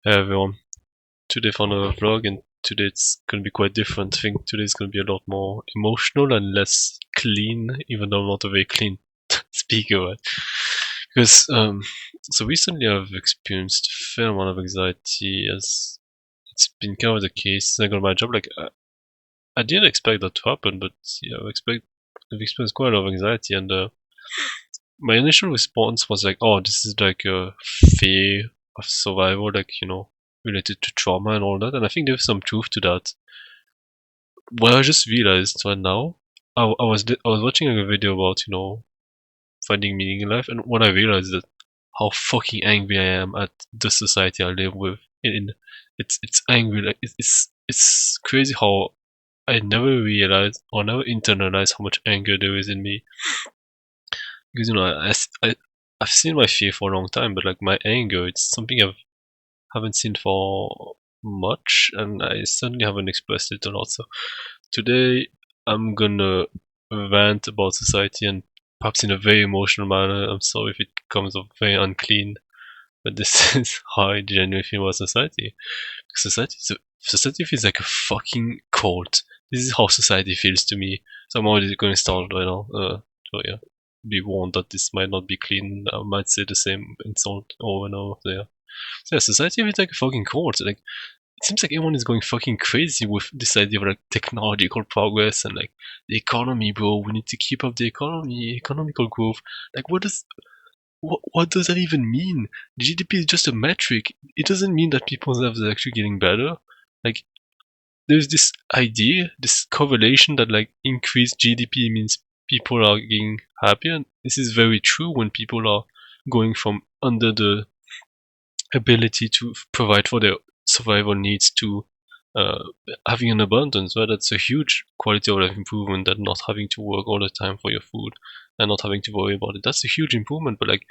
Hey everyone, today for another vlog, and today it's gonna be quite different. I think today is gonna be a lot more emotional and less clean, even though I'm not a very clean speaker, right? Because so recently I've experienced a fair amount of anxiety, as it's been kind of the case since I got my job. Like I didn't expect that to happen, but yeah, I've experienced quite a lot of anxiety, and my initial response was like, "Oh, this is like a fear of survival, like related to trauma and all that." And I think there's some truth to that. What I just realized right now, I was watching a video about finding meaning in life, and when I realized that how fucking angry I am at the society I live with, it's angry, like it's crazy how I never realized or never internalized how much anger there is in me. Because I've seen my fear for a long time, but like my anger, it's something haven't seen for much, and I certainly haven't expressed it a lot. So today I'm gonna rant about society, and perhaps in a very emotional manner. I'm sorry if it comes off very unclean, but this is how I genuinely feel about society. Society feels like a fucking cult. This is how society feels to me. So I'm already going to start right now. So yeah, be warned that this might not be clean. I might say the same insult over and over. So yeah, society feels like a fucking cult. Like it seems like everyone is going fucking crazy with this idea of like technological progress and like the economy, bro. We need to keep up the economy, economical growth. Like what does that even mean? GDP is just a metric. It doesn't mean that people's lives are actually getting better. Like there's this idea, this correlation that like increased GDP means people are getting happier. And this is very true when people are going from under the ability to provide for their survival needs to uh, having an abundance. Right? That's a huge quality of life improvement. That not having to work all the time for your food and not having to worry about it. That's a huge improvement. But like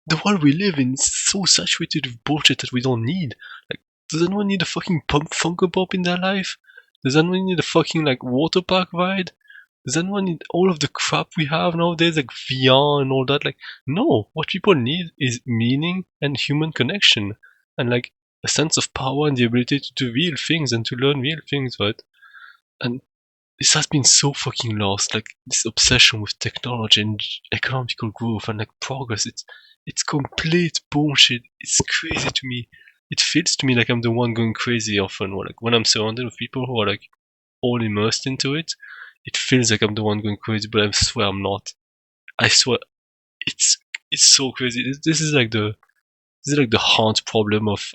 the world we live in is so saturated with bullshit that we don't need. Like, does anyone need a fucking pump Funko Pop in their life? Does anyone need a fucking like water park ride? Does anyone need all of the crap we have nowadays, like VR and all that? Like, no. What people need is meaning and human connection, and like a sense of power and the ability to do real things and to learn real things, right? And this has been so fucking lost. Like this obsession with technology and economical growth and like progress. It's complete bullshit. It's crazy to me. It feels to me like I'm the one going crazy often. Or like when I'm surrounded with people who are like all immersed into it, it feels like I'm the one going crazy. But I swear I'm not. I swear it's it's so crazy. This is like the heart problem of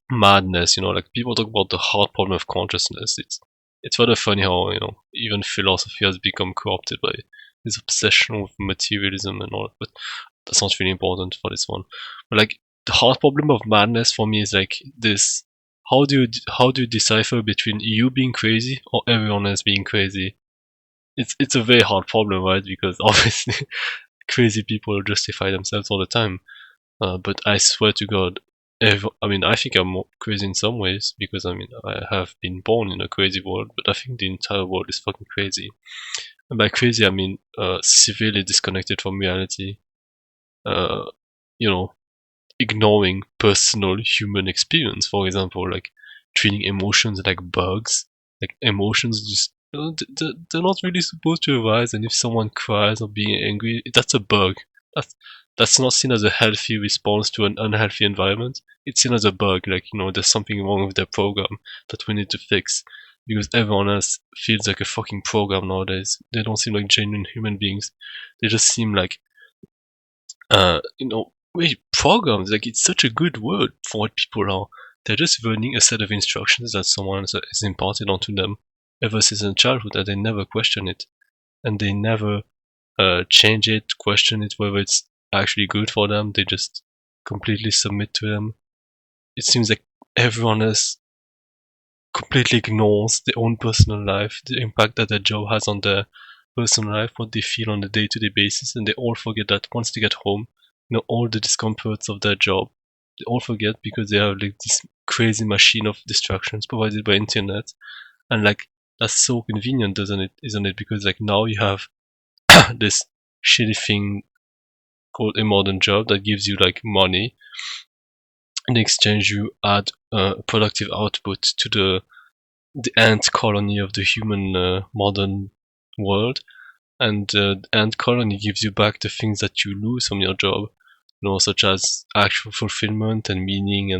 madness. Like people talk about the hard problem of consciousness. It's rather funny how even philosophy has become co-opted by this obsession with materialism and all. But that's not really important for this one. But like the hard problem of madness for me is like this: how do you decipher between you being crazy or everyone else being crazy? It's a very hard problem, right? Because obviously crazy people justify themselves all the time. But I swear to God, I mean, I think I'm more crazy in some ways because I mean, I have been born in a crazy world, but I think the entire world is fucking crazy. And by crazy, I mean severely disconnected from reality. Uh, you know, ignoring personal human experience. For example, like treating emotions like bugs. Like emotions just they're not really supposed to arise, and if someone cries or being angry, that's a bug. That's that's not seen as a healthy response to an unhealthy environment. It's seen as a bug, like there's something wrong with their program that we need to fix. Because everyone else feels like a fucking program nowadays. They don't seem like genuine human beings. They just seem like wait, programs, like it's such a good word for what people are. They're just learning a set of instructions that someone has imparted onto them ever since in childhood, and they never question it. And they never change it, question it, whether it's actually good for them. They just completely submit to them. It seems like everyone else completely ignores their own personal life, the impact that their job has on their personal life, what they feel on a day-to-day basis, and they all forget that once they get home, all the discomforts of their job, they all forget because they have like this crazy machine of distractions provided by internet, and like that's so convenient, doesn't it? Isn't it? Because like now you have this shitty thing called a modern job that gives you like money. In exchange, you add productive output to the ant colony of the human modern world, and the ant colony gives you back the things that you lose from your job, such as actual fulfillment and meaning,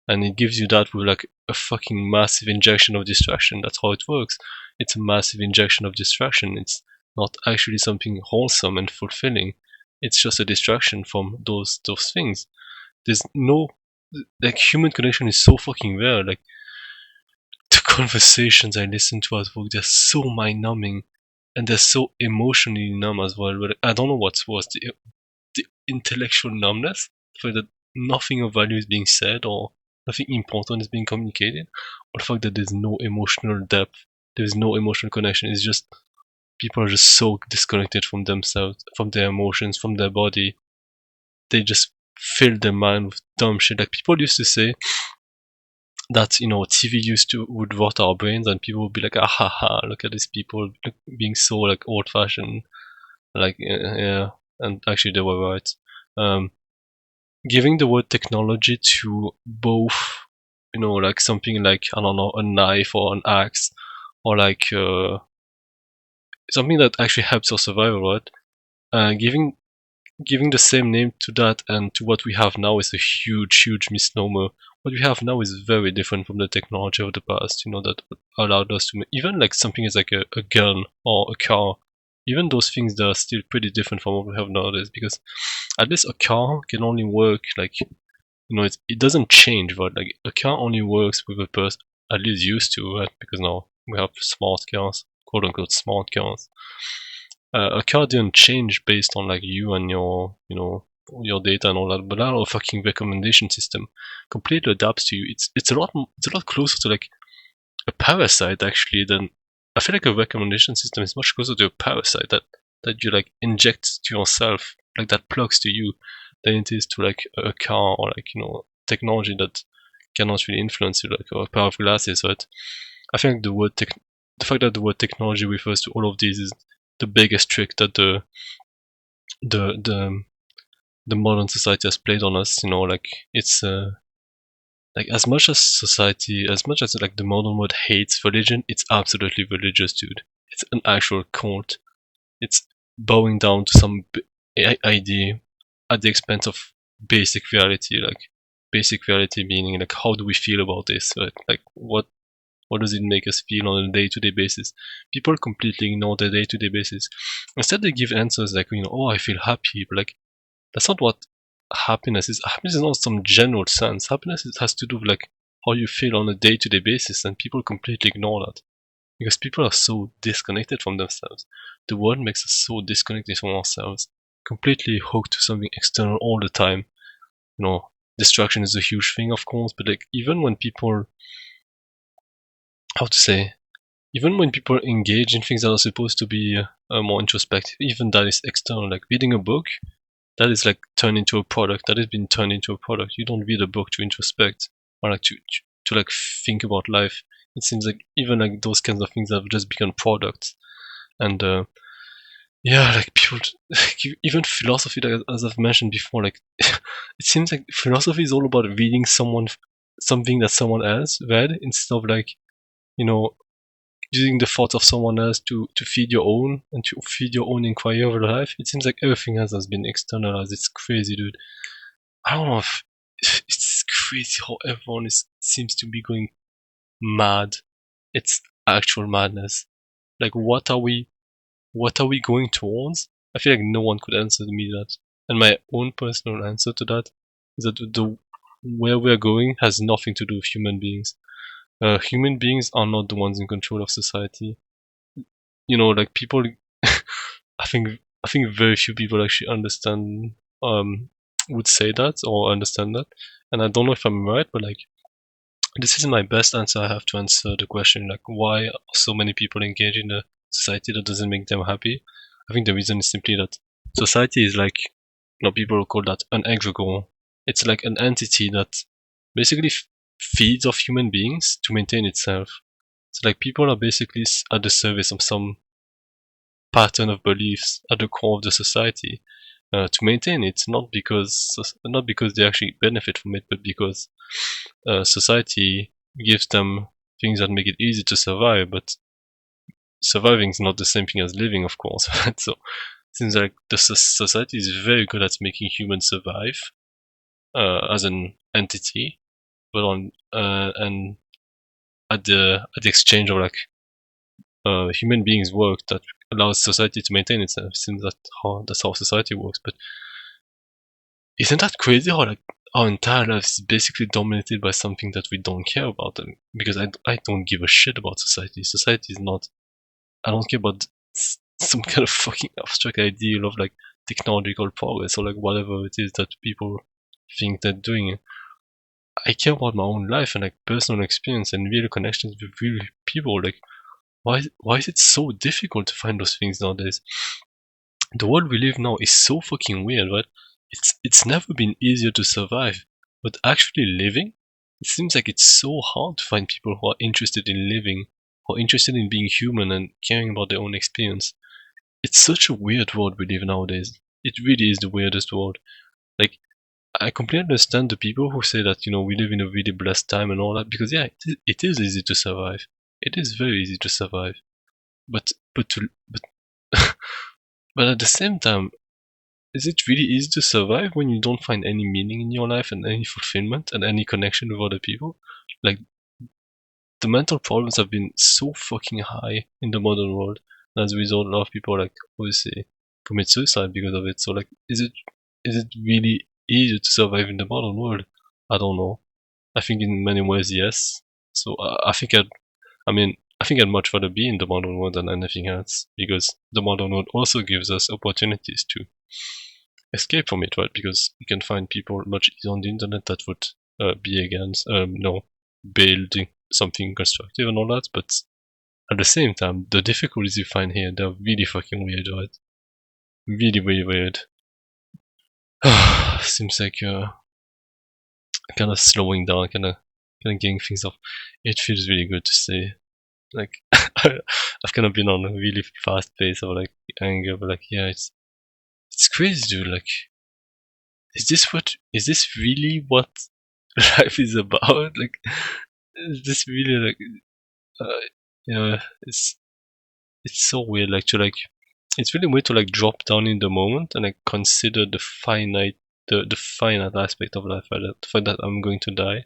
and it gives you that with like a fucking massive injection of distraction. That's how it works. It's a massive injection of distraction. It's not actually something wholesome and fulfilling. It's just a distraction from those things. There's no like human connection is so fucking rare. Like the conversations I listen to at work, they're so mind numbing and they're so emotionally numb as well. But I don't know what's worse, the intellectual numbness, the fact that nothing of value is being said or nothing important is being communicated, or the fact that there's no emotional depth, there's no emotional connection. It's just people are just so disconnected from themselves, from their emotions, from their body. They just fill their mind with dumb shit. Like people used to say that TV would rot our brains, and people would be like, ah ha ha, look at these people being so like old fashioned, like yeah, and actually they were right. Giving the word technology to both, like something like, I don't know, a knife or an axe, or like something that actually helps our survival, right? Giving the same name to that and to what we have now is a huge misnomer. What we have now is very different from the technology of the past, that allowed us to even like something is like a gun or a car. Even those things that are still pretty different from what we have nowadays, because at least a car can only work like, it doesn't change, but like a car only works with a person, at least used to, right? Because now we have smart cars, quote unquote smart cars. A car didn't change based on like you and your data and all that, but now a fucking recommendation system completely adapts to you. It's a lot closer to like a parasite actually than, I feel like a recommendation system is much closer to a parasite that you like inject to yourself, like that plugs to you, than it is to like a car or like technology that cannot really influence you, like a pair of glasses, right? I think the fact that the word technology refers to all of these is the biggest trick that the the the modern society has played on us. Like it's like as much as like the modern world hates religion, it's absolutely religious, dude. It's an actual cult. It's bowing down to some idea at the expense of basic reality. Like basic reality meaning like, how do we feel about this? Right? Like what does it make us feel on a day-to-day basis? People completely ignore the day-to-day basis. Instead, they give answers like, oh, I feel happy, but like that's not what happiness is. Happiness is not some general sense. Happiness has to do with like how you feel on a day-to-day basis, and people completely ignore that because people are so disconnected from themselves. The world makes us so disconnected from ourselves, completely hooked to something external all the time. Distraction is a huge thing, of course, but like even when people, how to say, even when people engage in things that are supposed to be more introspective, even that is external, like reading a book, that is like turned into a product, that has been turned into a product. You don't read a book to introspect or like to like think about life. It seems like even like those kinds of things have just become products. And yeah, like people, like, even philosophy, like, as I've mentioned before, like it seems like philosophy is all about reading something that someone else read, instead of like, you know, using the thoughts of someone else to feed your own and to feed your own inquiry over life. It seems like everything else has been externalized. It's crazy, dude. I don't know if it's crazy how everyone seems to be going mad. It's actual madness. Like what are we going towards? I feel like no one could answer me that. And my own personal answer to that is that the where we're going has nothing to do with human beings. Human beings are not the ones in control of society. Like people, I think very few people actually understand, would say that or understand that. And I don't know if I'm right, but like this is my best answer I have to answer the question, like why are so many people engaged in a society that doesn't make them happy. I think the reason is simply that society is like, people call that an egregore. It's like an entity that basically feeds off human beings to maintain itself. So like people are basically at the service of some pattern of beliefs at the core of the society. to maintain it, not because they actually benefit from it, but because society gives them things that make it easy to survive. But surviving is not the same thing as living, of course. So it seems like the society is very good at making humans survive as an entity, but on and at the exchange of like human beings work that allows society to maintain itself. Seems that's how society works. But isn't that crazy how like our entire life is basically dominated by something that we don't care about? Because I don't give a shit about society. Society is not. I don't care about some kind of fucking abstract ideal of like technological progress or like whatever it is that people think they're doing. I care about my own life and like personal experience and real connections with real people. Like why is it so difficult to find those things nowadays? The world we live now is so fucking weird, right? It's never been easier to survive, but actually living, it seems like it's so hard to find people who are interested in living, who are interested in being human and caring about their own experience. It's such a weird world we live nowadays. It really is the weirdest world. Like I completely understand the people who say that we live in a really blessed time and all that, because yeah, it is easy to survive. It is very easy to survive, but but at the same time, is it really easy to survive when you don't find any meaning in your life and any fulfillment and any connection with other people? Like, the mental problems have been so fucking high in the modern world. And as a result, a lot of people, like, obviously commit suicide because of it. So, like, is it really easy to survive in the modern world? I don't know. I think in many ways, yes. So, I think I'd much rather be in the modern world than anything else, because the modern world also gives us opportunities to escape from it, right? Because you can find people much easier on the internet that would be against, building something constructive and all that. But at the same time, the difficulties you find here, they're really fucking weird, right? Really, really weird. Seems like kind of slowing down, kind of getting things off. It feels really good to say. Like I've kind of been on a really fast pace of like anger, but like yeah, it's crazy, dude. Like, is this really what life is about? Like, is this really like uh, it's so weird. Like to like, it's really weird to like drop down in the moment and like consider the finite aspect of life. Right? The fact that I'm going to die,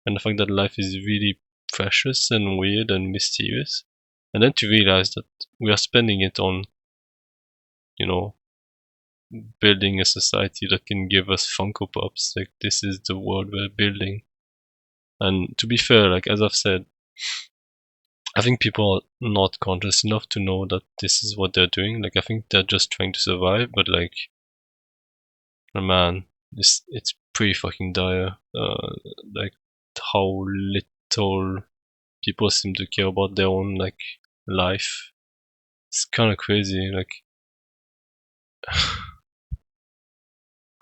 and the fact that life is really precious and weird and mysterious, and then to realize that we are spending it on, you know, building a society that can give us Funko Pops. Like, this is the world we're building. And to be fair, like as I've said, I think people are not conscious enough to know that this is what they're doing. Like, I think they're just trying to survive, but like, man, it's pretty fucking dire. Like how little people seem to care about their own like life. It's kind of crazy. Like,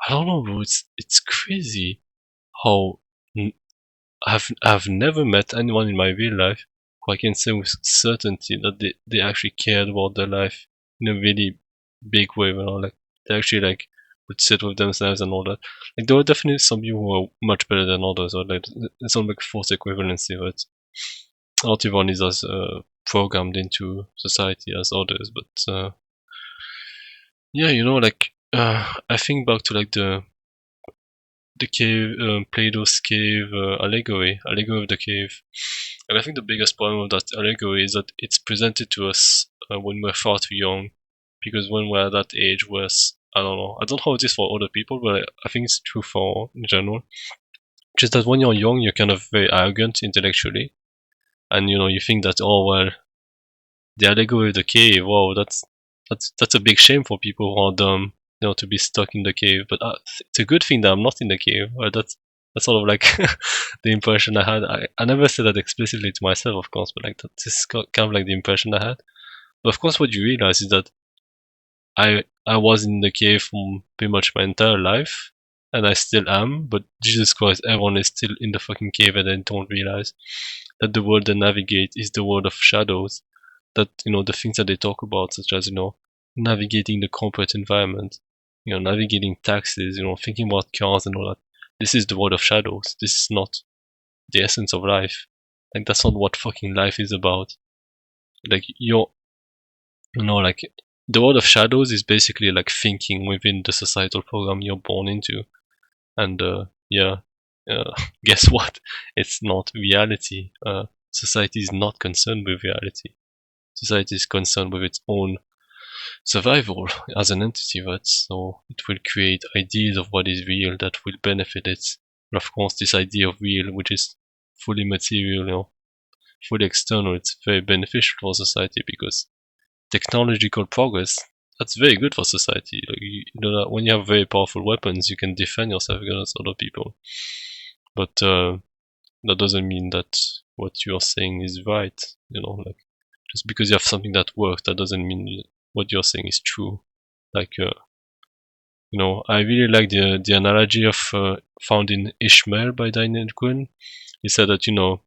I don't know, bro. It's crazy how I've never met anyone in my real life who I can say with certainty that they actually cared about their life in a really big way. Like they actually like would sit with themselves and all that. Like there were definitely some people who are much better than others. Or like it's not like forced equivalency, but not everyone is as programmed into society as others. But yeah, like I think back to like the cave, Plato's cave allegory of the cave. And I think the biggest problem with that allegory is that it's presented to us when we're far too young, because when we're at that age, I don't know, I don't know how it is for other people, but I think it's true for in general. Just that when you're young, you're kind of very arrogant intellectually, and you think that, oh well, the allegory of the cave, wow, that's a big shame for people who are dumb, to be stuck in the cave. But it's a good thing that I'm not in the cave. That's sort of like the impression I had. I never said that explicitly to myself, of course, but like this is kind of like the impression I had. But of course, what you realize is that I was in the cave for pretty much my entire life, and I still am. But Jesus Christ, everyone is still in the fucking cave, and they don't realize that the world they navigate is the world of shadows. That the things that they talk about, such as navigating the corporate environment, navigating taxis, thinking about cars and all that. This is the world of shadows. This is not the essence of life. Like, that's not what fucking life is about. Like, like, the world of shadows is basically like thinking within the societal program you're born into. And yeah, guess what? It's not reality. Society is not concerned with reality. Society is concerned with its own survival as an entity, right? So it will create ideas of what is real that will benefit it. And of course, this idea of real, which is fully material, fully external, it's very beneficial for society because technological progress, that's very good for society. Like, when you have very powerful weapons, you can defend yourself against other people. But that doesn't mean that what you're saying is right. Like, just because you have something that works, that doesn't mean what you're saying is true. Like, I really like the analogy of found in Ishmael by Daniel Quinn. He said that you know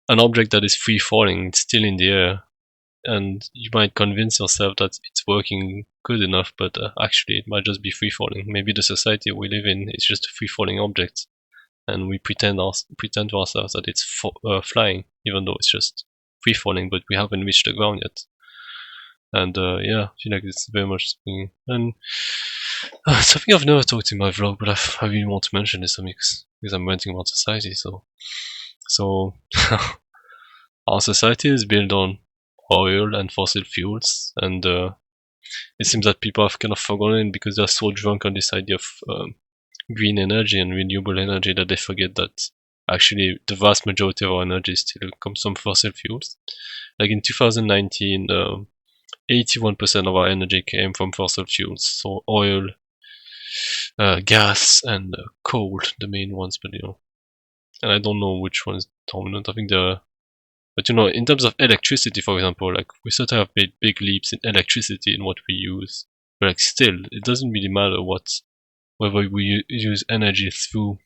an object that is free falling, it's still in the air, and you might convince yourself that it's working good enough, but actually it might just be free falling. Maybe the society we live in is just a free falling object, and we pretend to ourselves that it's flying, even though it's just free falling, but we haven't reached the ground yet. And yeah, I feel like it's very much something. And something I've never talked in my vlog, but I really want to mention is something because I'm ranting about society. So our society is built on oil and fossil fuels, and it seems that people have kind of forgotten because they're so drunk on this idea of green energy and renewable energy that they forget that actually the vast majority of our energy still comes from fossil fuels. Like in 2019, 81% of our energy came from fossil fuels, so oil, gas, and coal, the main ones. But and I don't know which one is dominant. I think but in terms of electricity, for example, like we sort of have made big leaps in electricity in what we use, but like still, it doesn't really matter whether we use energy through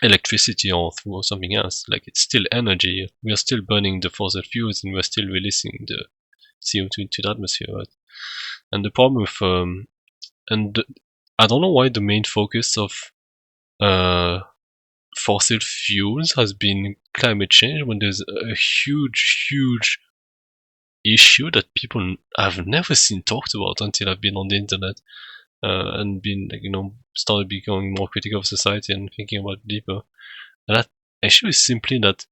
electricity or through something else. Like, it's still energy. We are still burning the fossil fuels, and we're still releasing the CO2 into the atmosphere. Right? And the problem with I don't know why the main focus of uh, fossil fuels has been climate change when there's a huge issue that people have never seen talked about until I've been on the internet and been started becoming more critical of society and thinking about it deeper. And that issue is simply that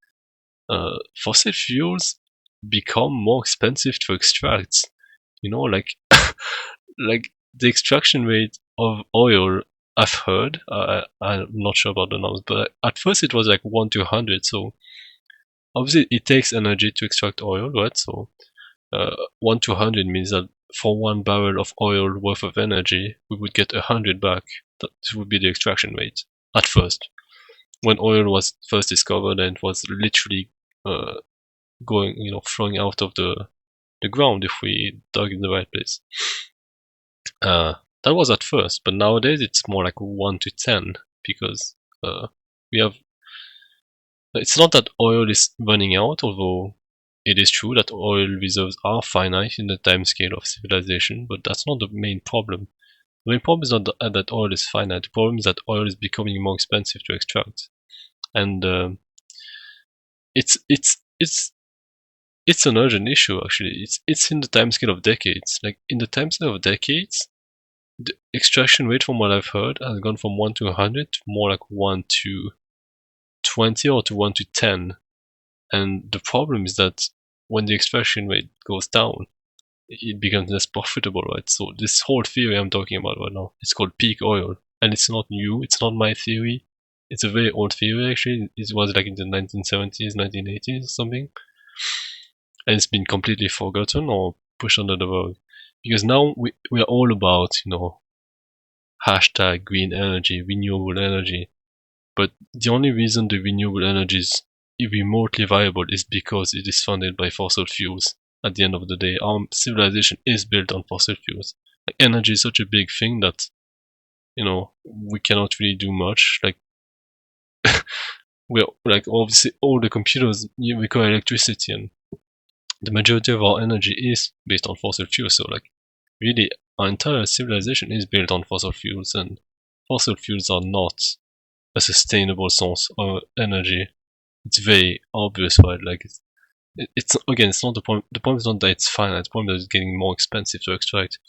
fossil fuels become more expensive to extract. Like like the extraction rate of oil, I've heard. I'm not sure about the numbers, but at first it was like 1 to 100. So obviously it takes energy to extract oil, right? So 1 to 100 means that for 1 barrel of oil worth of energy, we would get 100 back. That would be the extraction rate at first. When oil was first discovered and it was literally going, flowing out of the ground if we dug in the right place. That was at first, but nowadays it's more like 1 to 10 because we have. It's not that oil is running out, although it is true that oil reserves are finite in the time scale of civilization, but that's not the main problem. The main problem is not that oil is finite. The problem is that oil is becoming more expensive to extract, and it's an urgent issue. Actually, it's in the time scale of decades. Like, in the time scale of decades, the extraction rate, from what I've heard, has gone from 1 to 100 to more like 1 to 20 or to 1 to 10. And the problem is that when the extraction rate goes down, it becomes less profitable, right? So this whole theory I'm talking about right now, it's called peak oil. And it's not new, it's not my theory. It's a very old theory, actually. It was like in the 1970s, 1980s, something. And it's been completely forgotten or pushed under the rug. Because now we are all about, hashtag green energy, renewable energy. But the only reason the renewable energy is remotely viable is because it is funded by fossil fuels. At the end of the day, our civilization is built on fossil fuels. Like, energy is such a big thing that we cannot really do much. Like, we're like, obviously all the computers require electricity, and the majority of our energy is based on fossil fuels. So like, really our entire civilization is built on fossil fuels, and fossil fuels are not a sustainable source of energy. It's very obvious, right? Like it's again, it's not the point. The point is not that it's finite. The point is that it's getting more expensive to extract,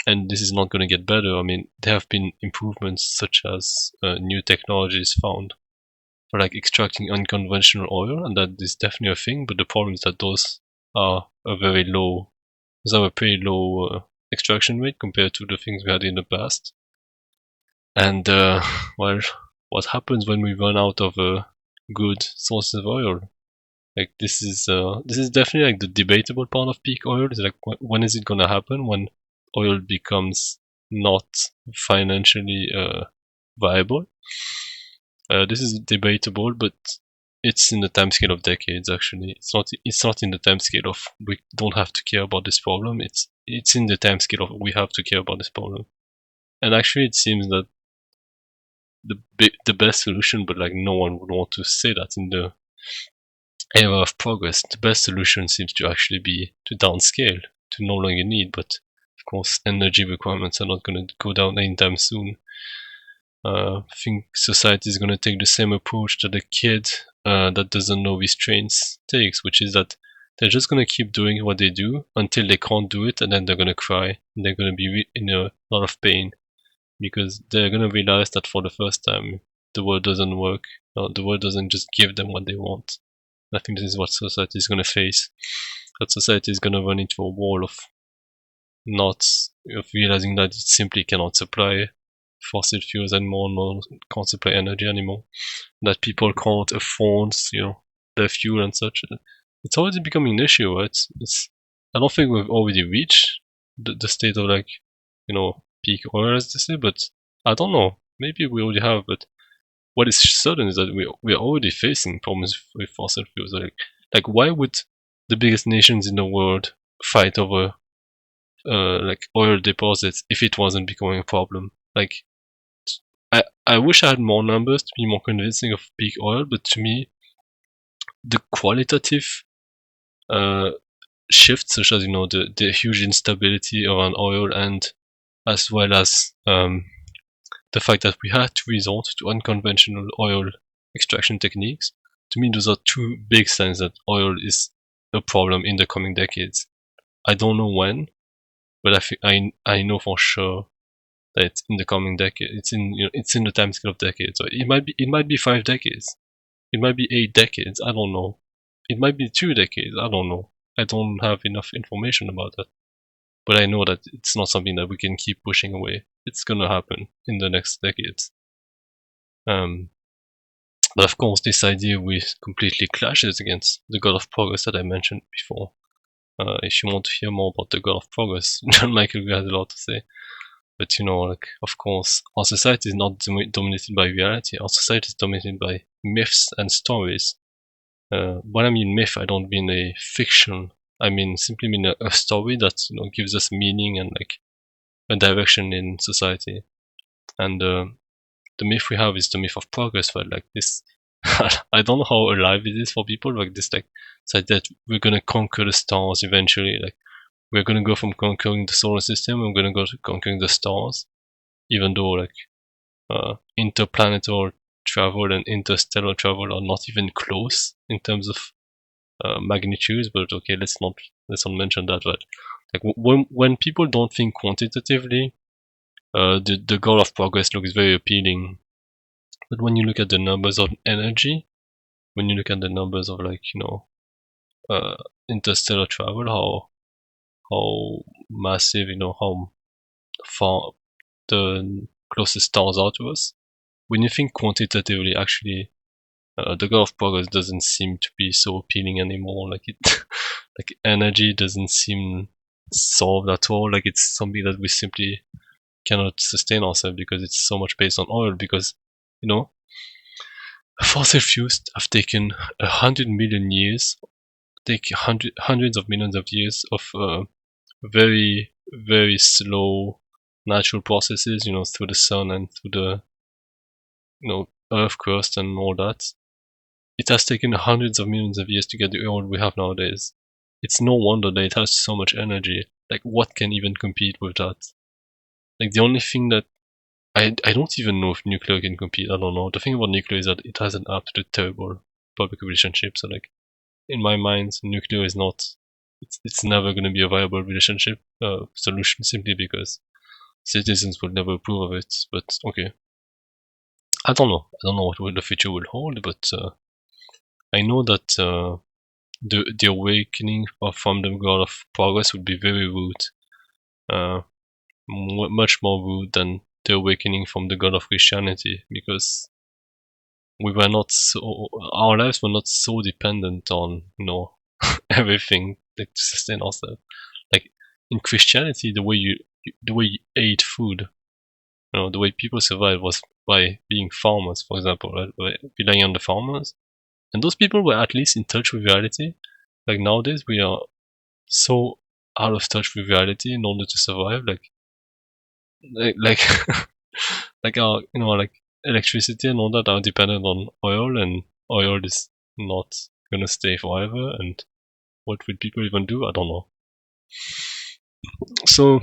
and this is not going to get better. I mean, there have been improvements such as new technologies found for like extracting unconventional oil, and that is definitely a thing. But the problem is that those are a very low, those have a pretty low extraction rate compared to the things we had in the past. And well, what happens when we run out of good sources of oil? Like this is definitely like the debatable part of peak oil. Is like when is it gonna happen? When oil becomes not financially viable. This is debatable, but it's in the time scale of decades. Actually, it's not. It's not in the time scale of we don't have to care about this problem. It's in the time scale of we have to care about this problem. And actually, it seems that the best solution, but like no one would want to say that in the era of progress, the best solution seems to actually be to downscale, to no longer need. But of course, energy requirements are not going to go down anytime soon. I think society is going to take the same approach that a kid that doesn't know restraints takes, which is that they're just going to keep doing what they do until they can't do it, and then they're going to cry. And they're going to be in a lot of pain because they're going to realize that for the first time, the world doesn't work. The world doesn't just give them what they want. I think this is what society is going to face. That society is going to run into a wall of not of realizing that it simply cannot supply fossil fuels anymore, and can't supply energy anymore. That people can't afford, their fuel and such. It's already becoming an issue, right? I don't think we've already reached the state of like, peak oil, as they say, but I don't know. Maybe we already have, but what is certain is that we're already facing problems with fossil fuels. Like why would the biggest nations in the world fight over like oil deposits if it wasn't becoming a problem? Like I wish I had more numbers to be more convincing of peak oil, but to me, the qualitative uh, shifts, such as the huge instability around oil, and as well as the fact that we had to resort to unconventional oil extraction techniques, to me, those are two big signs that oil is a problem in the coming decades. I don't know when, but I know for sure that it's in the coming decade. It's in the time scale of decades. So it might be 5 decades. It might be 8 decades. I don't know. It might be 2 decades. I don't know. I don't have enough information about that. But I know that it's not something that we can keep pushing away. It's gonna happen in the next decades. But of course, this idea completely clashes against the God of Progress that I mentioned before. If you want to hear more about the God of Progress, John Michael has a lot to say. But of course, our society is not dominated by reality. Our society is dominated by myths and stories. When I mean myth, I don't mean a fiction. I simply mean a story that gives us meaning and like a direction in society. And the myth we have is the myth of progress, right? Like this, I don't know how alive it is for people. Like this, like it's like that we're gonna conquer the stars eventually. Like we're gonna go from conquering the solar system, we're gonna go to conquering the stars, even though like interplanetary travel and interstellar travel are not even close in terms of magnitudes. But okay, let's not mention that. But like when people don't think quantitatively, the goal of progress looks very appealing. But when you look at the numbers of energy, when you look at the numbers of like interstellar travel, how massive, how far the closest stars are to us. When you think quantitatively, actually, the goal of progress doesn't seem to be so appealing anymore. Like like energy doesn't seem solved at all. Like it's something that we simply cannot sustain ourselves because it's so much based on oil. Because fossil fuels have taken 100 million years, take hundreds of millions of years of very very slow natural processes, through the sun and through the earth crust and all that. It has taken hundreds of millions of years to get the oil we have nowadays. It's no wonder that it has so much energy. like what can even compete with that? Like the only thing that I don't even know if nuclear can compete. I don't know. The thing about nuclear is that it has an absolute terrible public relationship. So like in my mind, nuclear is not. It's never going to be a viable relationship solution simply because citizens will never approve of it. But okay, I don't know. I don't know what the future will hold, but I know that the awakening from the god of progress would be very rude, uh, much more rude than the awakening from the god of Christianity, because we were not so our lives were not so dependent on everything like to sustain ourselves. Like in Christianity, the way you ate food, the way people survived was by being farmers, for example, right? By relying on the farmers, and those people were at least in touch with reality. Like nowadays, we are so out of touch with reality in order to survive. Like like our like electricity and all that are dependent on oil, and oil is not gonna stay forever. And what will people even do? I don't know. So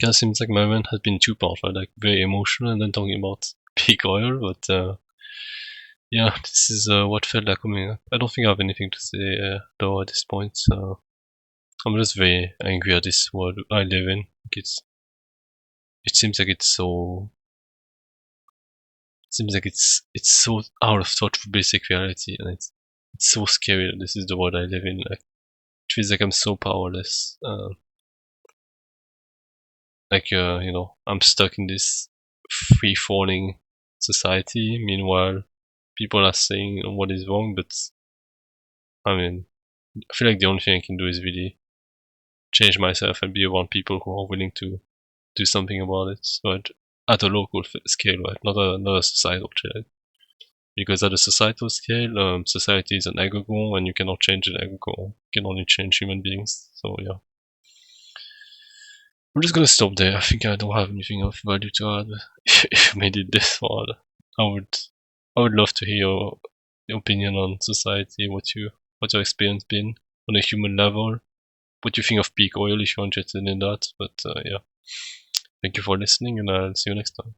kind of seems like my rant has been two parts, right? Like very emotional, and then talking about peak oil. But yeah, this is what felt like coming up. I don't think I have anything to say though at this point. I'm just very angry at this world I live in. It seems like it's so out of touch with basic reality, and it's so scary that this is the world I live in. Like, it feels like I'm so powerless. I'm stuck in this free falling society. Meanwhile, people are saying what is wrong, but I mean, I feel like the only thing I can do is really change myself and be around people who are willing to do something about it, but at a local scale, right? Not a societal scale. Because at a societal scale, society is an aggregate, and you cannot change an aggregate. You can only change human beings. So yeah, I'm just gonna stop there. I think I don't have anything of value to add. If you made it this far, I would I would love to hear your opinion on society. What's your experience been on a human level? What do you think of peak oil if you're interested in that? But yeah, thank you for listening, and I'll see you next time.